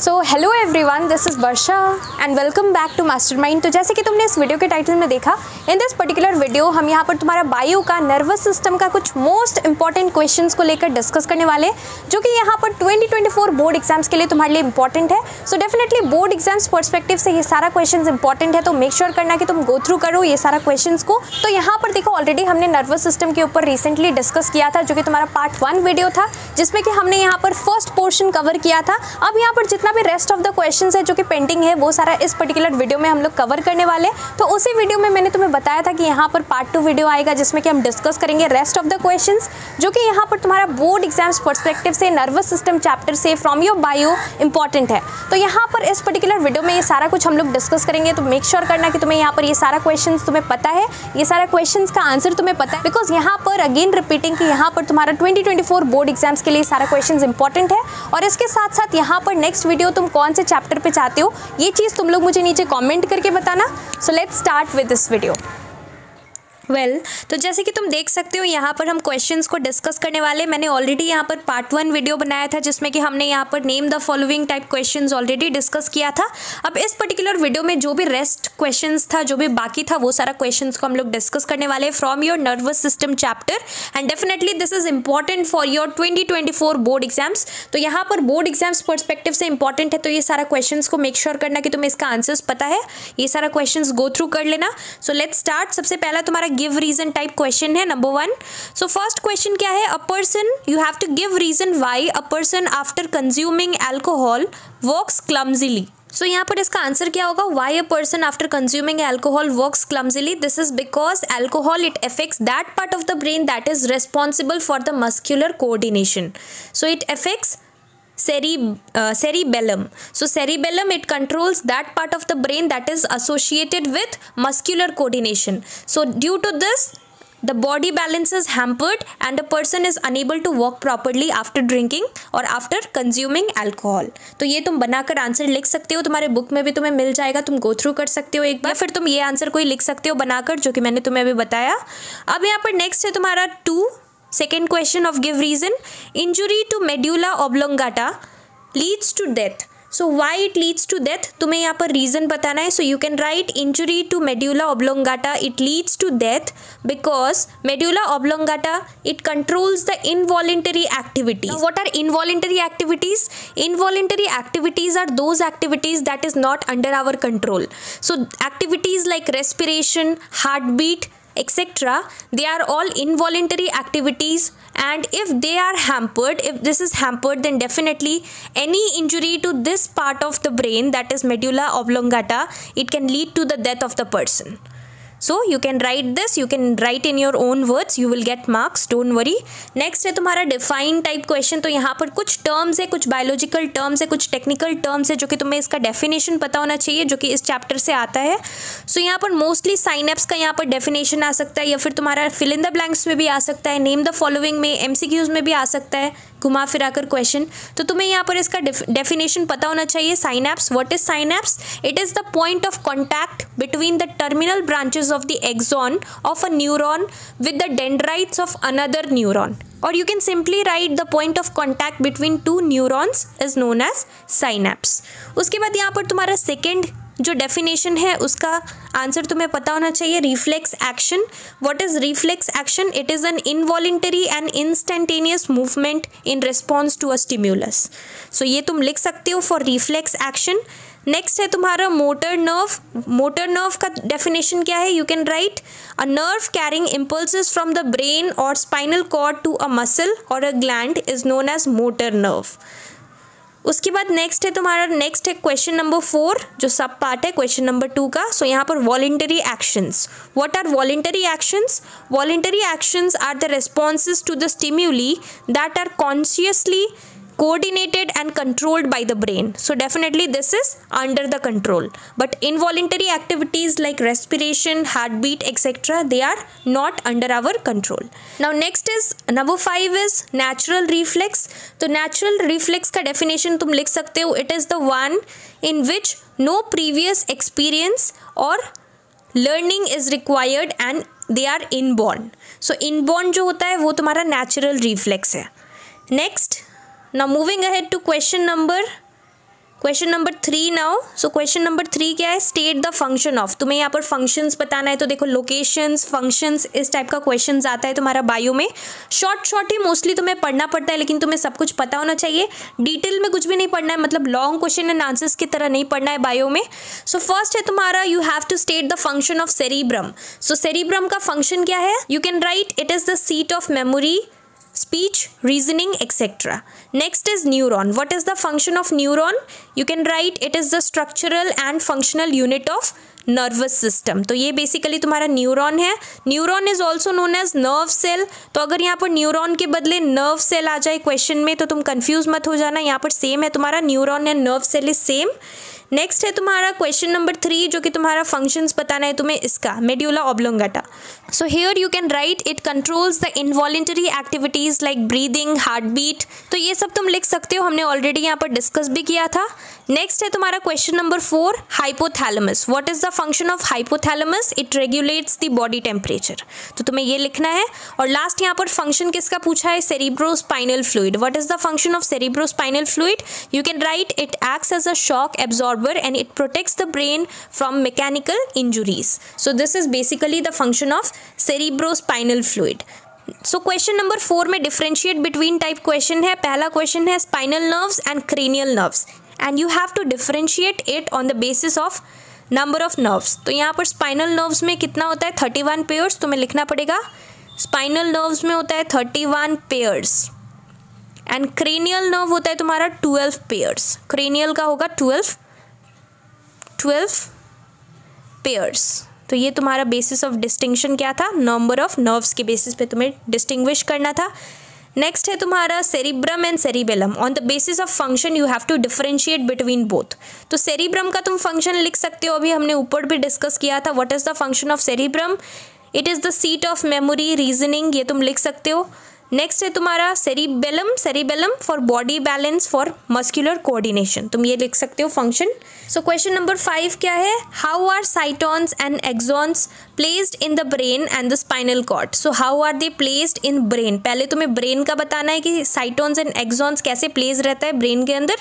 So hello everyone, this is Varsha and welcome back to Mastermind. तो जैसे कि तुमने इस वीडियो के टाइटल में देखा, इन दिस पर्टिकुलर वीडियो हम यहाँ पर तुम्हारा बायो का नर्वस सिस्टम का कुछ मोस्ट इंपॉर्टेंट क्वेश्चंस को लेकर डिस्कस करने वाले, जो कि यहाँ पर 2024 बोर्ड एग्जाम्स के लिए तुम्हारे लिए इंपॉर्टेंट है। So definitely board exams perspective से ये सारा क्वेश्चन इंपॉर्टेंट है, तो मेक श्योर करना कि तुम गो थ्रू करो ये सारा क्वेश्चन को। तो यहाँ पर देखो, ऑलरेडी हमने नर्वस सिस्टम के ऊपर रिसेंटली डिस्कस किया था, जो कि तुम्हारा पार्ट 1 वीडियो था, जिसमें कि हमने यहाँ पर फर्स्ट पोर्शन कवर किया था। अब यहाँ पर जितना भी रेस्ट ऑफ द क्वेश्चंस है जो कि पेंडिंग है, वो सारा इस पर्टिकुलर वीडियो में हम लोग कवर करने वाले। तो उसी वीडियो में मैंने तुम्हें बताया था कि यहाँ पर पार्ट 2 वीडियो आएगा, जिसमें कि हम डिस्कस करेंगे रेस्ट ऑफ द क्वेश्चंस, जो कि यहाँ पर तुम्हारा बोर्ड एग्जाम्स पर्सपेक्टिव से नर्वस सिस्टम चैप्टर से फ्रॉम योर बायो इंपॉर्टेंट है। तो यहाँ पर इस पर्टिकुलर वीडियो में ये सारा कुछ हम लोग डिस्कस करेंगे। तो मेक श्योर करना कि तुम्हें यहाँ पर ये सारा क्वेश्चन तुम्हें पता है, ये सारा क्वेश्चन का आंसर तुम्हें पता है, बिकॉज यहाँ पर अगेन रिपीटिंग कि यहाँ पर तुम्हारा 2024 बोर्ड एग्जाम्स के लिए सारा क्वेश्चन इंपॉर्टेंट है। और इसके साथ साथ यहाँ पर नेक्स्ट वीडियो तुम कौन से चैप्टर पे चाहते हो, ये चीज़ तुम लोग मुझे नीचे कमेंट करके बताना। सो let's start with this video. तो जैसे कि तुम देख सकते हो, यहाँ पर हम क्वेश्चंस को डिस्कस करने वाले। मैंने ऑलरेडी यहाँ पर पार्ट 1 वीडियो बनाया था, जिसमें कि हमने यहाँ पर name the following type questions already discuss किया था। अब इस पर्टिकुलर वीडियो में जो भी रेस्ट क्वेश्चंस था, जो भी बाकी था, वो सारा क्वेश्चंस को हम लोग डिस्कस करने वाले from your nervous system chapter. And definitely this is important for your 2024 board exams. तो यहाँ पर बोर्ड एग्जाम्स पर्सपेक्टिव से इंपॉर्टेंट है, तो ये सारा क्वेश्चन को मेक श्योर करना कि तुम्हें इसका आंसर्स पता है। ये सारा क्वेश्चन गो थ्रू कर लेना। So let's start. सबसे पहला तुम्हारा गिव रीजन टाइप क्वेश्चन है, नंबर 1। सो फर्स्ट क्वेश्चन क्या है? A person, you have to give reason why a person after consuming alcohol walks clumsily. So यहाँ पर इसका आंसर क्या होगा? Why a person after consuming alcohol walks clumsily? This is because alcohol, it affects that part of the brain that is responsible for the muscular coordination. So it affects cerebellum. So cerebellum, it controls that part of the brain that is associated with muscular coordination. So due to this, the body balance is hampered and a person is unable to walk properly after drinking or after consuming alcohol. तो ये तुम बनाकर answer लिख सकते हो, तुम्हारे book में भी तुम्हें मिल जाएगा, तुम गो थ्रू कर सकते हो एक बार, फिर तुम ये आंसर कोई लिख सकते हो बनाकर, जो कि मैंने तुम्हें अभी बताया। अब यहाँ पर नेक्स्ट है तुम्हारा 2, second question of give reason. Injury to medulla oblongata leads to death. So why it leads to death, तुम्हें यहाँ पर रीजन बताना है। So you can write injury to medulla oblongata, it leads to death because medulla oblongata, it controls the involuntary activities. What are involuntary activities? Involuntary activities are those activities that is not under our control. So activities like respiration, heart beat, etc., they are all involuntary activities, and if they are hampered, if this is hampered, then definitely any injury to this part of the brain, that is medulla oblongata, it can lead to the death of the person. So you can write this, you can write in your own words, you will get marks, don't worry. Next है तुम्हारा define type question. तो यहाँ पर कुछ terms है, कुछ biological terms है, कुछ टेक्निकल टर्म्स है, जो कि तुम्हें इसका डेफिनेशन पता होना चाहिए, जो कि इस चैप्टर से आता है। सो यहाँ पर मोस्टली साइनेप्स का यहाँ पर डेफिनेशन आ सकता है, या फिर तुम्हारा फिल इन द ब्लैंक्स में भी आ सकता है, नेम द फॉलोइंग में, MCQs में भी आ सकता है, घुमा फिरा कर क्वेश्चन। तो तुम्हें यहाँ पर इसका डेफिनेशन पता होना चाहिए। Synapse, what is synapse? It is the point of contact between the terminal branches of the axon of a neuron with the dendrites of another neuron, or you can simply write the point of contact between two neurons is known as synapse. उसके बाद यहाँ पर तुम्हारा second जो definition है, उसका answer तुम्हें पता होना चाहिए। Reflex action, what is reflex action? It is an involuntary and instantaneous movement in response to a stimulus. So ये तुम लिख सकते हो फॉर रिफ्लेक्स एक्शन। नेक्स्ट है तुम्हारा मोटर नर्व। मोटर नर्व का डेफिनेशन क्या है? You can write a nerve carrying impulses from the brain और spinal cord to a muscle और a gland is known as motor nerve. उसके बाद next है तुम्हारा, नेक्स्ट है क्वेश्चन नंबर 4, जो सब पार्ट है क्वेश्चन नंबर 2 का। सो यहाँ पर voluntary actions, what are voluntary actions? Voluntary actions are the responses to the stimuli that are consciously coordinated and controlled by the brain. So definitely this is under the control, but involuntary activities like respiration, heartbeat, etc., they are not under our control. Now next is number 5 is natural reflex. तो natural reflex का definition तुम लिख सकते हो, it is the one in which no previous experience or learning is required and they are inborn. So inborn जो होता है वो तुम्हारा natural reflex है. Next, now moving ahead to question number question number 3 now. So question number 3 क्या है, state the function of. तुम्हें यहाँ पर फंक्शंस बताना है, तो देखो लोकेशंस, फंक्शंस, इस टाइप का क्वेश्चन आता है तुम्हारा बायो में। शॉर्ट ही मोस्टली तुम्हें पढ़ना पड़ता है, लेकिन तुम्हें सब कुछ पता होना चाहिए। डिटेल में कुछ भी नहीं पढ़ना है, मतलब लॉन्ग क्वेश्चन एंड आंसर्स की तरह नहीं पढ़ना है बायो में। सो फर्स्ट है तुम्हारा, you have to state the function of cerebrum. So cerebrum का फंक्शन क्या है, you can write it is the seat of memory, speech, reasoning, etc. Next is neuron. What is the function of neuron? You can write it is the structural and functional unit of nervous system. तो ये basically तुम्हारा neuron है। Neuron is also known as nerve cell. तो अगर यहाँ पर neuron के बदले नर्व सेल आ जाए क्वेश्चन में तो तुम कंफ्यूज मत हो जाना, यहाँ पर सेम है तुम्हारा, neuron and nerve cell is same. Next है तुम्हारा क्वेश्चन नंबर 3, जो कि तुम्हारा फंक्शंस बताना है तुम्हें इसका, medulla oblongata. So here you can write it controls the involuntary activities like breathing, heart beat. तो ये सब तुम लिख सकते हो, हमने ऑलरेडी यहाँ पर डिस्कस भी किया था। नेक्स्ट है तुम्हारा question number 4, hypothalamus. What is the function of hypothalamus? It regulates the body temperature. तो तुम्हें ये लिखना है। और लास्ट यहाँ पर फंक्शन किसका पूछा है, cerebrospinal fluid. What is the function of cerebrospinal fluid? You can write it acts as a shock absorber and it protects the brain from mechanical injuries. So this is basically the function of cerebrospinal fluid. So question number 4 में differentiate between type question है। पहला question है spinal nerves and cranial nerves and you have to differentiate it on the basis of number of nerves. तो यहाँ पर spinal nerves में कितना होता है, 31 pairs। तुम्हें लिखना पड़ेगा spinal nerves में होता है 31 pairs and cranial nerve होता है तुम्हारा 12 pairs। cranial का होगा 12 पेयर्स। तो ये तुम्हारा बेसिस ऑफ डिस्टिंक्शन क्या था, नंबर ऑफ नर्व्स के बेसिस पे तुम्हें डिस्टिंग्विश करना था। नेक्स्ट है तुम्हारा cerebrum and cerebellum. On the basis of function you have to differentiate between both. तो सेरिब्रम का तुम फंक्शन लिख सकते हो, अभी हमने ऊपर भी डिस्कस किया था। What is the function of cerebrum? It is the seat of memory, reasoning, ये तुम लिख सकते हो। नेक्स्ट है तुम्हारा cerebellum, cerebellum for body balance, for muscular coordination, तुम ये लिख सकते हो फंक्शन। सो क्वेश्चन नंबर 5 क्या है, how are cytons and axons placed in the brain and the spinal cord. So how are they placed in brain? पहले तुम्हें brain का बताना है कि साइटॉन्स एंड एक्सॉन्स कैसे प्लेस रहता है ब्रेन के अंदर,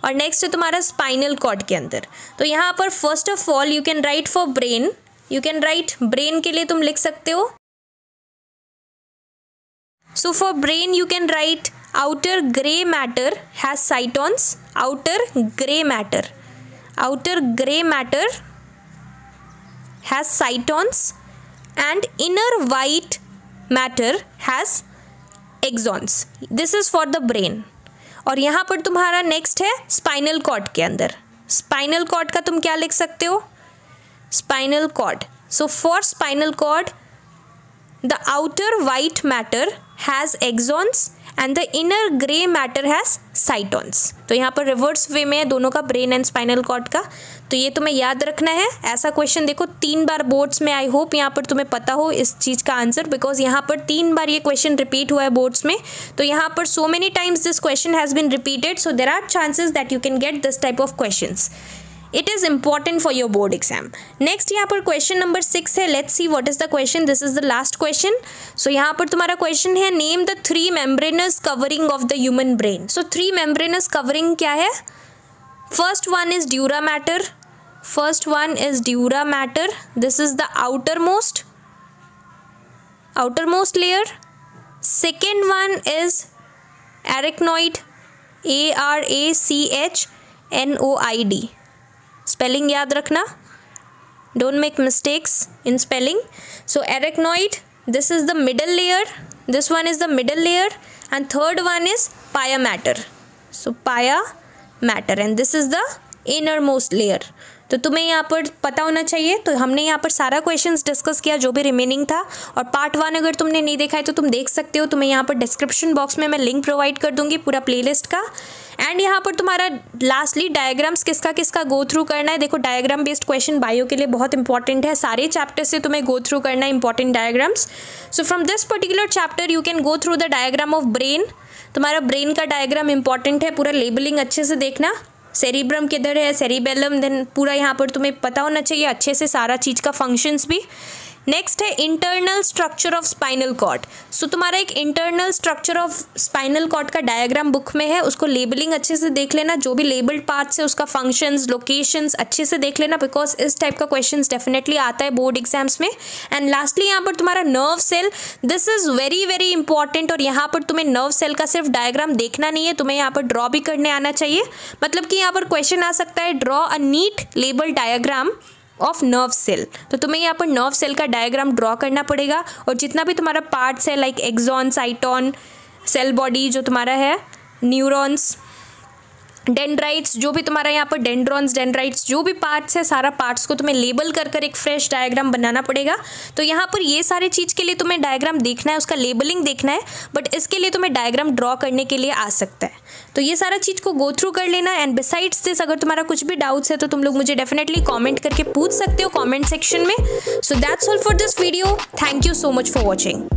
और नेक्स्ट है तुम्हारा स्पाइनल कॉर्ड के अंदर। तो यहाँ पर first of all you can right for brain, you can right brain के लिए तुम लिख सकते हो। So for brain you can write outer gray matter has cytons, outer gray matter has cytons and inner white matter has axons. This is for the brain. और यहाँ पर तुम्हारा नेक्स्ट है स्पाइनल कॉर्ड के अंदर। स्पाइनल कॉर्ड का तुम क्या लिख सकते हो, spinal cord. So for spinal cord the outer white matter has axons and the inner gray matter has cytons. तो यहाँ पर रिवर्स वे में है दोनों का, ब्रेन एंड स्पाइनल कॉर्ड का। तो ये तुम्हें याद रखना है। ऐसा क्वेश्चन देखो 3 बार बोर्ड्स में, आई होप यहाँ पर तुम्हें पता हो इस चीज़ का आंसर, बिकॉज यहाँ पर 3 बार ये क्वेश्चन रिपीट हुआ है बोर्ड्स में। तो यहाँ पर so many times this question has been repeated, so there are chances that you can get this type of questions. It is important for your board exam. Next यहाँ पर question number 6 है। Let's see what is the question. This is the last question. So यहाँ पर तुम्हारा question है, name the 3 membranous covering of the human brain. So 3 membranous covering क्या है? First one is dura mater. First one is dura mater. This is the outermost layer. Second one is arachnoid. ARACHNOID. Spelling याद रखना, don't make mistakes in spelling. So arachnoid, this is the middle layer, this one is the middle layer and third one is पाया matter. सो पाया matter and this is the inner most layer. तो तुम्हें यहाँ पर पता होना चाहिए। तो हमने यहाँ पर सारा क्वेश्चंस डिस्कस किया जो भी रिमेनिंग था, और पार्ट 1 अगर तुमने नहीं देखा है तो तुम देख सकते हो। तुम्हें यहाँ पर डिस्क्रिप्शन बॉक्स में मैं लिंक प्रोवाइड कर दूंगी पूरा प्लेलिस्ट का। एंड यहाँ पर तुम्हारा लास्टली डायग्राम्स किसका किसका गो थ्रू करना है। देखो डायग्राम बेस्ड क्वेश्चन बायो के लिए बहुत इंपॉर्टेंट है, सारे चैप्टर से तुम्हें गो थ्रू करना है important diagrams. So from this particular chapter you can go through the diagram of brain. तुम्हारा ब्रेन का डायग्राम इंपॉर्टेंट है, पूरा लेबलिंग अच्छे से देखना। सेरिब्रम किधर है, सेरिबेलम, देन पूरा यहाँ पर तुम्हें पता होना चाहिए अच्छे से सारा चीज़ का फंक्शंस भी। नेक्स्ट है internal structure of spinal cord. So तुम्हारा एक internal structure of spinal cord का डायग्राम बुक में है, उसको लेबलिंग अच्छे से देख लेना, जो भी लेबल्ड पार्ट्स है उसका फंक्शंस लोकेशंस अच्छे से देख लेना, बिकॉज इस टाइप का क्वेश्चंस डेफिनेटली आता है बोर्ड एग्जाम्स में। एंड लास्टली यहाँ पर तुम्हारा nerve cell, this is very very important, और यहाँ पर तुम्हें नर्व सेल का सिर्फ डायग्राम देखना नहीं है, तुम्हें यहाँ पर ड्रॉ भी करने आना चाहिए। मतलब कि यहाँ पर क्वेश्चन आ सकता है draw a neat label diagram of nerve cell, तो तुम्हें यहाँ पर नर्व सेल का डायग्राम ड्रॉ करना पड़ेगा, और जितना भी तुम्हारा पार्ट्स है like axon, cyton, cell body जो तुम्हारा है, न्यूरॉन्स, डेंड्राइट्स, जो भी तुम्हारा यहाँ पर डेंड्रॉन्स, डेंड्राइट्स, जो भी पार्ट्स है सारा पार्ट्स को तुम्हें लेबल कर कर एक फ्रेश डायग्राम बनाना पड़ेगा। तो यहाँ पर ये सारे चीज़ के लिए तुम्हें डायग्राम देखना है, उसका लेबलिंग देखना है, बट इसके लिए तुम्हें डायग्राम ड्रॉ करने के लिए आ सकता है। तो ये सारा चीज़ को गो थ्रू कर लेना। एंड बिसाइड्स दिस अगर तुम्हारा कुछ भी डाउट्स है तो तुम लोग मुझे डेफिनेटली कॉमेंट करके पूछ सकते हो कॉमेंट सेक्शन में। So that's all for this video. Thank you so much for watching.